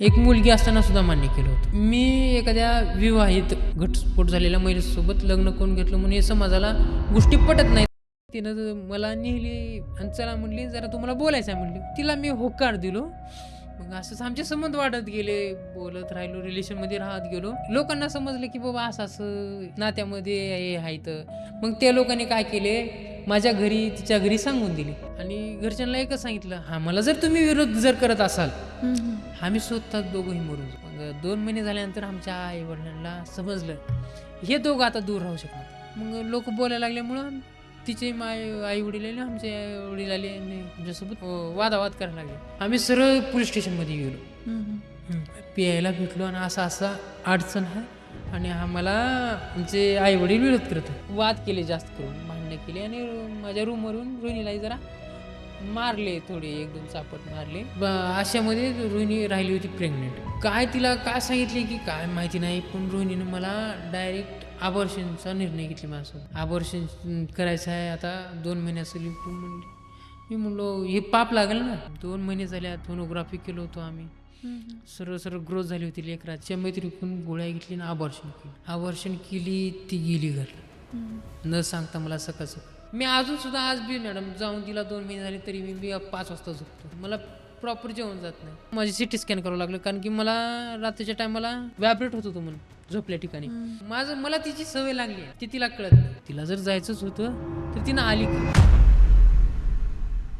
एक मुलगी असताना सुद्धा मान्य केलं होतं. मी एखाद्या विवाहित घटस्फोट झालेल्या महिलेसोबत लग्न करून घेतलं म्हणून हे समाजाला गोष्टी पटत नाही. तिनं मला नेली आणि चला म्हणली जरा तुम्हाला बोलायचं आहे म्हणली. तिला मी होकार दिलो. मग असंच आमचे संबंध वाढत गेले, बोलत राहिलो, रिलेशनमध्ये राहत गेलो. लोकांना समजलं की बाबा असं असं नात्यामध्ये हे आहे. तर मग त्या लोकांनी काय केले, माझ्या घरी तिच्या घरी सांगून दिले आणि घरच्यांना एकच सांगितलं, हा मला जर तुम्ही विरोध जर करत असाल आम्ही स्वतः दोघंही मरू. मग 2 महिने झाल्यानंतर आमच्या आई वडिलांना समजलं हे दोघं आता दूर राहू शकतात. मग लोक बोलायला लागल्यामुळं तिचे आई वडील आले, आमचे आई वडील आले आणि आमच्यासोबत वादावाद करायला लागले. आम्ही सरळ पोलीस स्टेशनमध्ये गेलो, प्यायला भेटलो आणि असं असं अडचण आहे आणि आम्हाला आमचे आई वडील विरोध करत वाद केले, जास्त करून भांडणं केली आणि माझ्या रूमवरून रोहिणीलाही जरा मारले, थोडे 1-2 चापट मारले. अशामध्ये रोहिणी राहिली होती प्रेग्नेंट. काय तिला काय सांगितले की काय माहिती नाही, पण रोहिणीनं मला डायरेक्ट अबॉर्शनचा निर्णय घेतला माझ्यासोबत. अबॉर्शन करायचं आहे आता 2 महिन्याचं लिहून म्हणली. मी म्हणलो हे पाप लागेल ना. 2 महिने झाले, सोनोग्राफी केलं होतं आम्ही. सर्व ग्रोथ झाली होती लेकराच्या. मैत्रीतून गोळ्या घेतली ना अबॉर्शन केली. ती गेली घरला न सांगता मला सकाळचं. मी अजून सुद्धा आज बी मॅडम जाऊन तिला 2 महिने झाले तरी मी 5 वाजता झोपतो. मला प्रॉपर जेवण जात नाही. माझी सिटी स्कॅन करावं लागलं कारण की मला रात्रीच्या टायमाला व्हायब्रेट होत होतं म्हणून झोपल्या ठिकाणी. मला तिची सवय लागली ती तिला कळत नाही. तिला जर जायचंच होतं तर तिनं आली का